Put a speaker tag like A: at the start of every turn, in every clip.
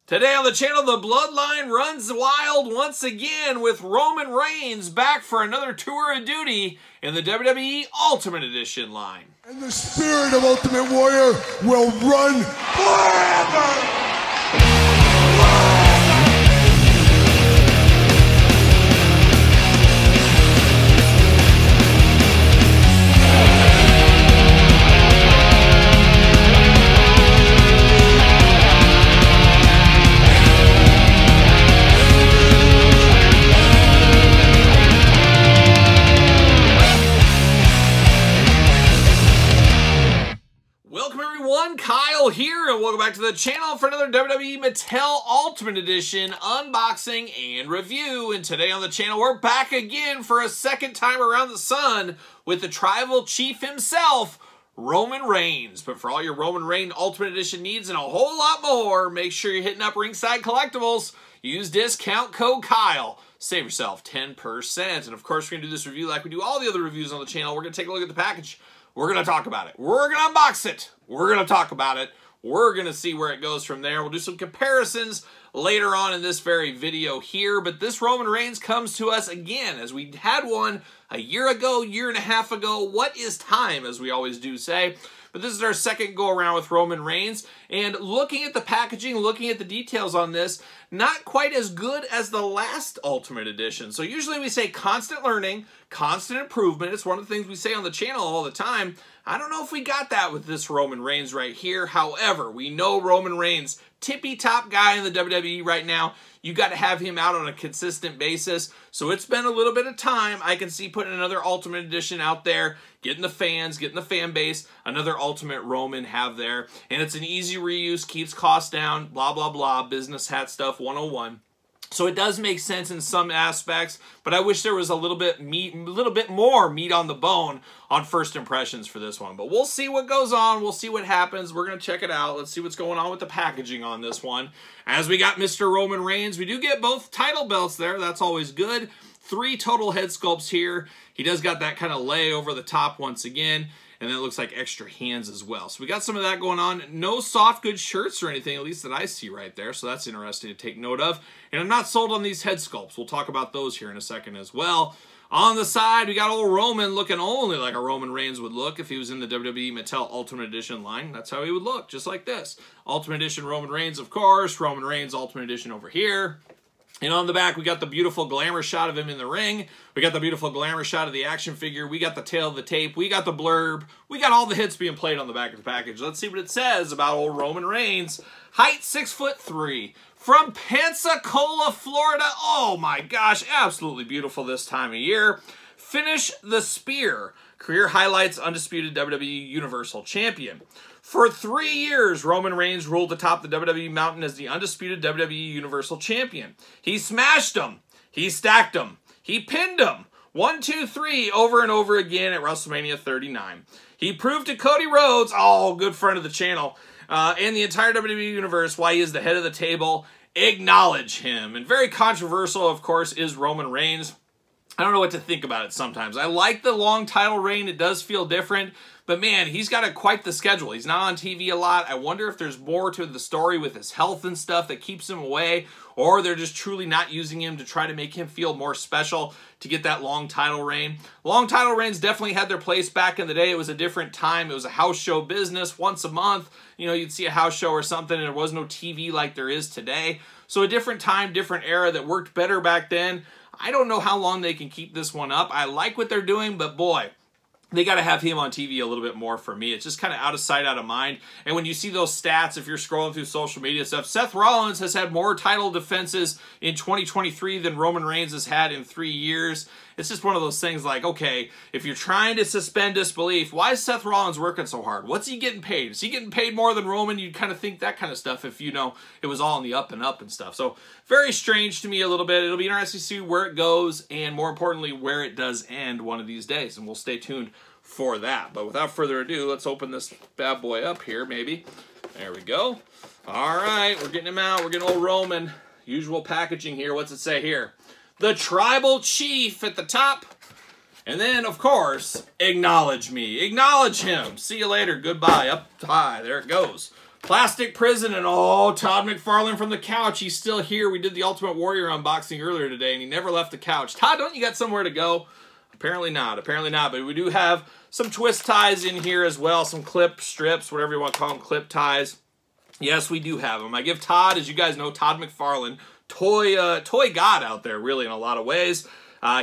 A: Today on the channel, the bloodline runs wild once again with Roman Reigns back for another tour of duty in the WWE Ultimate Edition line.
B: And the spirit of Ultimate Warrior will run forever!
A: Kyle here, and welcome back to the channel for another WWE Mattel Ultimate Edition unboxing and review. And today on the channel, we're back again for a second time around the sun with the Tribal Chief himself, Roman Reigns. But for all your Roman Reigns Ultimate Edition needs and a whole lot more, make sure you're hitting up Ringside Collectibles. Use discount code Kyle. Save yourself 10%. And of course, we're going to do this review like we do all the other reviews on the channel. We're going to take a look at the package. We're going to talk about it. We're going to unbox it. We're going to talk about it. We're going to see where it goes from there. We'll do some comparisons later on in this very video here. But this Roman Reigns comes to us again, as we had one a year ago, year and a half ago. What is time, as we always do say. But this is our second go around with Roman Reigns. And looking at the packaging, looking at the details on this, not quite as good as the last Ultimate Edition. So usually we say constant learning, constant improvement. It's one of the things we say on the channel all the time. I don't know if we got that with this Roman Reigns right here. However, we know Roman Reigns, tippy-top guy in the WWE right now. You got to have him out on a consistent basis. So it's been a little bit of time. I can see putting another Ultimate Edition out there, getting the fans, getting the fan base, another Ultimate Roman have there. And it's an easy reuse, keeps costs down, blah, blah, blah, business hat stuff 101. So it does make sense in some aspects, but I wish there was a little bit more meat on the bone on first impressions for this one. But we'll see what goes on. We'll see what happens. We're going to check it out. Let's see what's going on with the packaging on this one. As we got Mr. Roman Reigns, we do get both title belts there. That's always good. 3 total head sculpts here. He does got that kind of lay over the top once again. And then it looks like extra hands as well. So we got some of that going on. No soft goods shirts or anything, at least that I see right there. So that's interesting to take note of. And I'm not sold on these head sculpts. We'll talk about those here in a second as well. On the side, we got old Roman looking only like a Roman Reigns would look if he was in the WWE Mattel Ultimate Edition line. That's how he would look, just like this. Ultimate Edition Roman Reigns, of course. Roman Reigns Ultimate Edition over here. And on the back, we got the beautiful glamour shot of him in the ring. We got the beautiful glamour shot of the action figure. We got the tail of the tape. We got the blurb. We got all the hits being played on the back of the package. Let's see what it says about old Roman Reigns. Height 6'3". From Pensacola, Florida. Oh my gosh, absolutely beautiful this time of year. Finish the Spear. Career highlights, undisputed WWE Universal Champion. For 3 years, Roman Reigns ruled atop the WWE mountain as the undisputed WWE Universal Champion. He smashed them. He stacked them. He pinned them. 1, 2, 3 over and over again at WrestleMania 39. He proved to Cody Rhodes, oh, good friend of the channel, and the entire WWE Universe why he is the head of the table. Acknowledge him. And very controversial, of course, is Roman Reigns. I don't know what to think about it sometimes. I like the long title reign. It does feel different. But man, he's got quite the schedule. He's not on TV a lot. I wonder if there's more to the story with his health and stuff that keeps him away, or they're just truly not using him to try to make him feel more special to get that long title reign. Long title reigns definitely had their place back in the day. It was a different time. It was a house show business once a month. You know, you'd see a house show or something, and there was no TV like there is today. So a different time, different era that worked better back then. I don't know how long they can keep this one up. I like what they're doing, but boy, they got to have him on TV a little bit more for me. It's just kind of out of sight, out of mind. And when you see those stats, if you're scrolling through social media stuff, Seth Rollins has had more title defenses in 2023 than Roman Reigns has had in 3 years. It's just one of those things like, okay, if you're trying to suspend disbelief, why is Seth Rollins working so hard? What's he getting paid? Is he getting paid more than Roman? You'd kind of think that kind of stuff if, you know, it was all in the up and up and stuff. So very strange to me a little bit. It'll be interesting to see where it goes and, more importantly, where it does end one of these days. And we'll stay tuned for that. But without further ado, let's open this bad boy up here, maybe. There we go. All right, we're getting him out. We're getting old Roman. Usual packaging here. What's it say here? The Tribal Chief at the top. And then, of course, acknowledge me. Acknowledge him. See you later. Goodbye. Up high. There it goes. Plastic Prison, and oh, Todd McFarland from the couch. He's still here. We did the Ultimate Warrior unboxing earlier today, and he never left the couch. Todd, don't you got somewhere to go? Apparently not. Apparently not. But we do have some twist ties in here as well. Some clip strips, whatever you want to call them, clip ties. Yes, we do have them. I give Todd, as you guys know, Todd McFarland, toy god out there, really, in a lot of ways.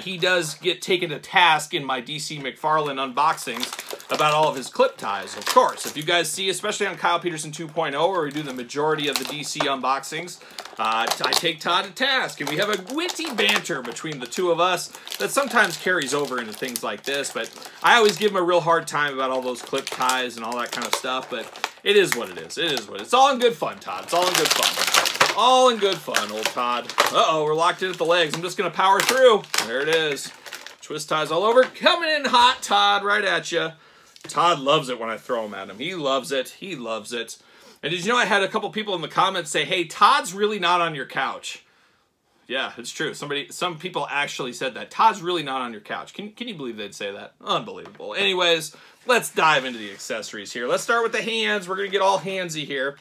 A: He does get taken to task in my DC McFarland unboxings about all of his clip ties, of course. If you guys see, especially on Kyle Peterson 2.0, where we do the majority of the DC unboxings, I take Todd to task, and we have a witty banter between the two of us that sometimes carries over into things like this, but I always give him a real hard time about all those clip ties and all that kind of stuff, but it is what it is. It is what it is. It's all in good fun, Todd. It's all in good fun. All in good fun, old Todd. Uh-oh, we're locked in at the legs. I'm just going to power through. There it is. Twist ties all over. Coming in hot, Todd, right at you. Todd loves it when I throw them at him. He loves it. He loves it. And did you know I had a couple people in the comments say, hey, Todd's really not on your couch. Yeah, it's true. Some people actually said that. Todd's really not on your couch. Can you believe they'd say that? Unbelievable. Anyways, let's dive into the accessories here. Let's start with the hands. We're going to get all handsy here.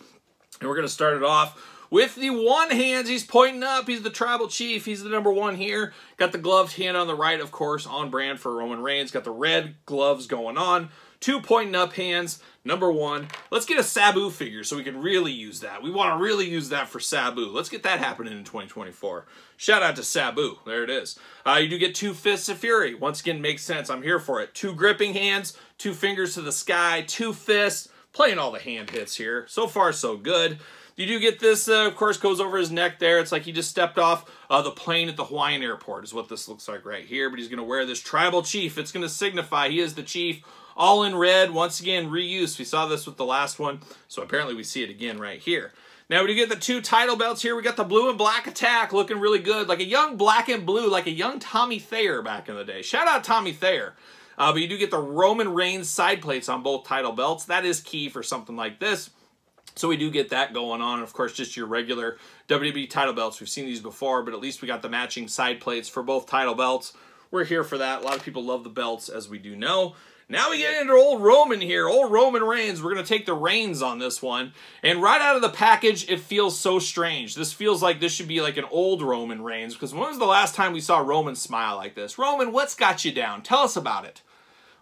A: And we're going to start it off with the one hand. He's pointing up. He's the tribal chief. He's the #1 here. Got the gloved hand on the right, of course, on brand for Roman Reigns. Got the red gloves going on. 2 pointing up hands. #1. Let's get a Sabu figure so we can really use that. We want to really use that for Sabu. Let's get that happening in 2024. Shout out to Sabu. There it is. You do get 2 Fists of Fury. Once again, makes sense. I'm here for it. 2 gripping hands. 2 fingers to the sky. 2 fists. Playing all the hand hits here. So far, so good. You do get this, of course, goes over his neck there. It's like he just stepped off the plane at the Hawaiian airport is what this looks like right here. But he's going to wear this tribal chief. It's going to signify he is the chief. All in red. Once again, reuse. We saw this with the last one. So apparently we see it again right here. Now we do get the 2 title belts here. We got the blue and black attack looking really good. Like a young black and blue, like a young Tommy Thayer back in the day. Shout out Tommy Thayer. But you do get the Roman Reigns side plates on both title belts. That is key for something like this. So we do get that going on. Of course, just your regular WWE title belts. We've seen these before, but at least we got the matching side plates for both title belts. We're here for that. A lot of people love the belts, as we do know. Now we get into old Roman here. Old Roman Reigns. We're going to take the reins on this one. And right out of the package, it feels so strange. This feels like this should be like an old Roman Reigns. Because when was the last time we saw Roman smile like this? Roman, what's got you down? Tell us about it.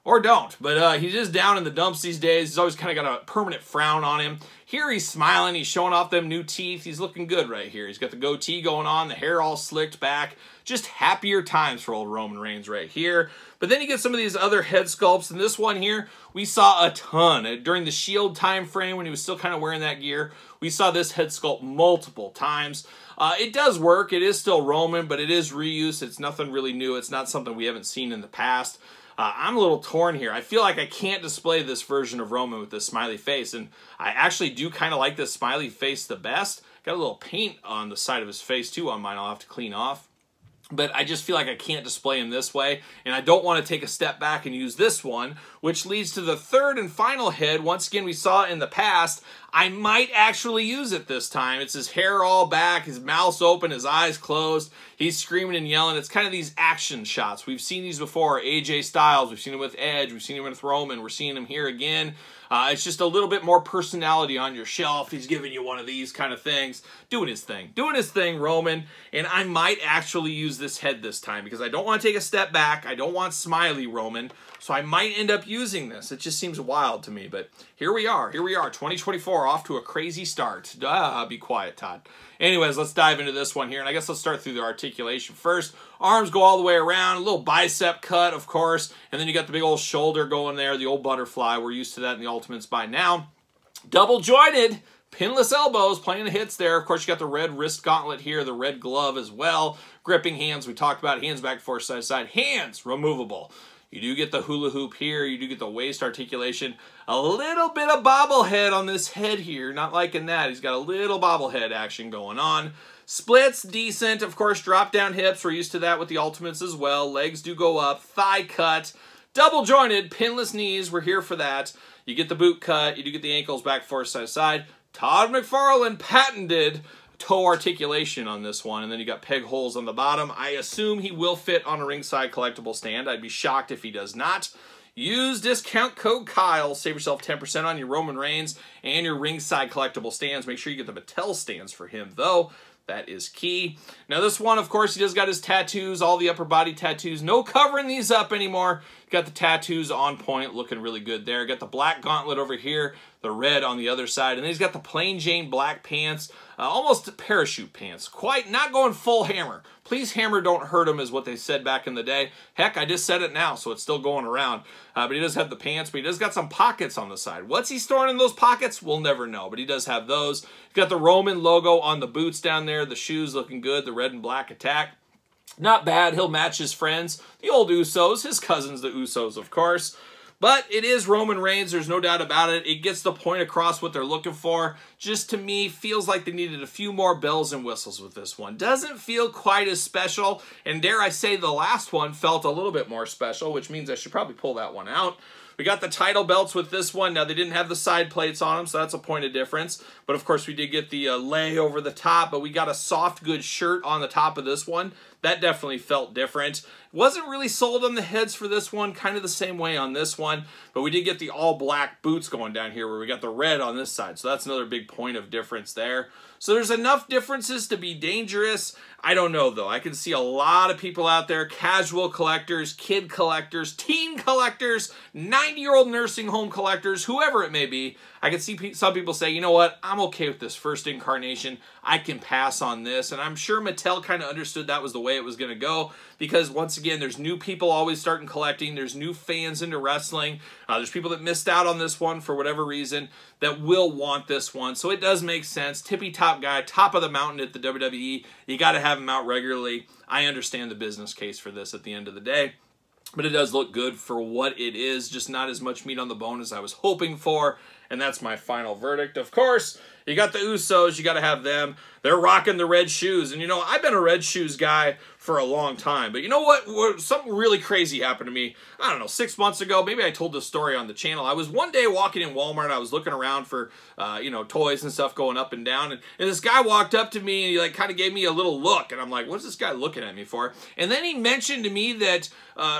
A: Or don't. But he's just down in the dumps these days. He's always kind of got a permanent frown on him. Here he's smiling. He's showing off them new teeth. He's looking good right here. He's got the goatee going on. The hair all slicked back. Just happier times for old Roman Reigns right here. But then you get some of these other head sculpts. And this one here, we saw a ton. During the Shield time frame when he was still kind of wearing that gear, we saw this head sculpt multiple times. It does work. It is still Roman, but it is reuse. It's nothing really new. It's not something we haven't seen in the past. I'm a little torn here. I feel like I can't display this version of Roman with this smiley face, and I actually do kind of like this smiley face the best. Got a little paint on the side of his face too on mine. I'll have to clean off. But I just feel like I can't display him this way, and I don't want to take a step back and use this one, which leads to the third and final head. Once again, we saw it in the past. I might actually use it this time. It's his hair all back, his mouth's open, his eyes closed. He's screaming and yelling. It's kind of these action shots. We've seen these before. AJ Styles, we've seen him with Edge, we've seen him with Roman, we're seeing him here again. It's just a little bit more personality on your shelf. He's giving you one of these kind of things. Doing his thing, Roman. And I might actually use this head this time because I don't want to take a step back. I don't want smiley Roman. So I might end up using this. It just seems wild to me. But here we are. 2024, off to a crazy start. Be quiet, Todd. Anyways, let's dive into this one here. And I guess let's start through the articulation first. Arms go all the way around. A little bicep cut, of course. And then you got the big old shoulder going there. The old butterfly. We're used to that in the Ultimates by now. Double jointed. Pinless elbows, playing the hits there. Of course, you got the red wrist gauntlet here, the red glove as well. Gripping hands, we talked about hands back, forth, side to side. Hands, removable. You do get the hula hoop here. You do get the waist articulation. A little bit of bobblehead on this head here. Not liking that. He's got a little bobblehead action going on. Splits, decent. Of course, drop down hips. We're used to that with the Ultimates as well. Legs do go up. Thigh cut. Double jointed, pinless knees. We're here for that. You get the boot cut. You do get the ankles back, forth, side to side. Todd McFarland patented toe articulation on this one, and then you got peg holes on the bottom. I assume he will fit on a ringside collectible stand. I'd be shocked if he does not. use discount code Kyle. Save yourself 10% on your Roman Reigns and your ringside collectible stands. Make sure you get the Mattel stands for him, though. That is key. Now this one, of course, he just got his tattoos, all the upper body tattoos. No covering these up anymore. Got the tattoos on point, looking really good there. Got the black gauntlet over here, the red on the other side. And then he's got the plain Jane black pants, almost parachute pants. Quite not going full hammer. Please hammer, don't hurt him is what they said back in the day. Heck, I just said it now, so it's still going around. But he does have the pants, but he does got some pockets on the side. What's he storing in those pockets? We'll never know, but he does have those. He's got the Roman logo on the boots down there. The shoes looking good, the red and black attack. Not bad. He'll match his friends, the old Usos, his cousins, the Usos, of course. But it is Roman Reigns. There's no doubt about it. It gets the point across what they're looking for. Just to me, feels like they needed a few more bells and whistles with this one. Doesn't feel quite as special. And dare I say, the last one felt a little bit more special, which means I should probably pull that one out. We got the title belts with this one. Now, they didn't have the side plates on them, so that's a point of difference. But, of course, we did get the lay over the top, but we got a soft goods shirt on the top of this one. That definitely felt different. Wasn't really sold on the heads for this one, kind of the same way on this one. But we did get the all-black boots going down here where we got the red on this side. So that's another big point of difference there. So there's enough differences to be dangerous. I don't know, though. I can see a lot of people out there, casual collectors, kid collectors, teen collectors, 90-year-old nursing home collectors, whoever it may be. I can see some people say, you know what, I'm okay with this first incarnation. I can pass on this. And I'm sure Mattel kind of understood that was the way it was going to go because, once again, there's new people always starting collecting. There's new fans into wrestling. There's people that missed out on this one for whatever reason that will want this one. So it does make sense. Tippy-top guy, top of the mountain at the WWE. You got to have him out regularly. I understand the business case for this at the end of the day. But it does look good for what it is, just not as much meat on the bone as I was hoping for. And that's my final verdict. Of course, you got the Usos, you got to have them. They're rocking the red shoes. And, you know, I've been a red shoes guy for a long time. But you know what? Something really crazy happened to me, I don't know, 6 months ago. Maybe I told this story on the channel. I was one day walking in Walmart. I was looking around for, you know, toys and stuff going up and down. And this guy walked up to me and he, like, kind of gave me a little look. And I'm like, what's this guy looking at me for? And then he mentioned to me that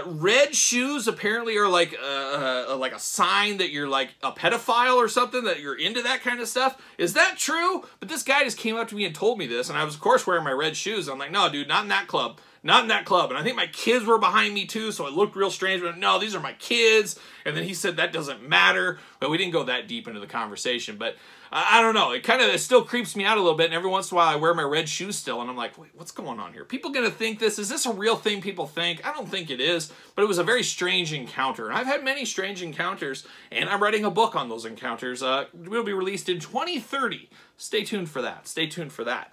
A: red shoes apparently are like a sign that you're, like, a pedophile or something, that you're into that kind of stuff. Is that true? But this guy just came up to me and told me this. And I was, of course, wearing my red shoes. I'm like, no, dude, not in that club. Not in that club. And I think my kids were behind me too, so it looked real strange. But no, these are my kids. And then he said that doesn't matter. But we didn't go that deep into the conversation. But I don't know. It still creeps me out a little bit. And every once in a while I wear my red shoes still. And I'm like, wait, what's going on here? People going to think this? Is this a real thing people think? I don't think it is. But it was a very strange encounter. And I've had many strange encounters. And I'm writing a book on those encounters. It will be released in 2030. Stay tuned for that. Stay tuned for that.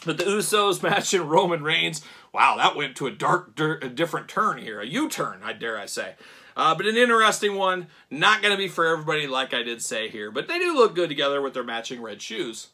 A: But the Usos matching Roman Reigns, wow, that went to a different turn here, a U-turn, dare I say. But an interesting one, not going to be for everybody like I did say here, but they do look good together with their matching red shoes.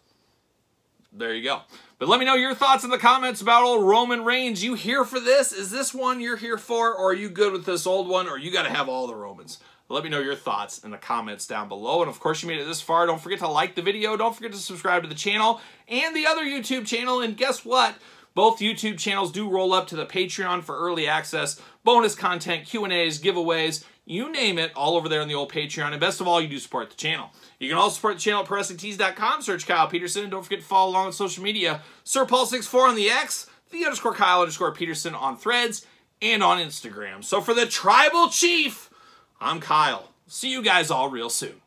A: There you go. But let me know your thoughts in the comments about old Roman Reigns. You here for this? Is this one you're here for, or are you good with this old one, or you got to have all the Romans? Let me know your thoughts in the comments down below. And of course, you made it this far. Don't forget to like the video. Don't forget to subscribe to the channel and the other YouTube channel. And guess what? Both YouTube channels do roll up to the Patreon for early access, bonus content, Q&As, giveaways, you name it, all over there on the old Patreon. And best of all, you do support the channel. You can also support the channel at ProWrestlingTees.com. Search Kyle Peterson. And don't forget to follow along on social media. SirPaul64 on the X, _Kyle_Peterson on Threads, and on Instagram. So for the Tribal Chief, I'm Kyle. See you guys all real soon.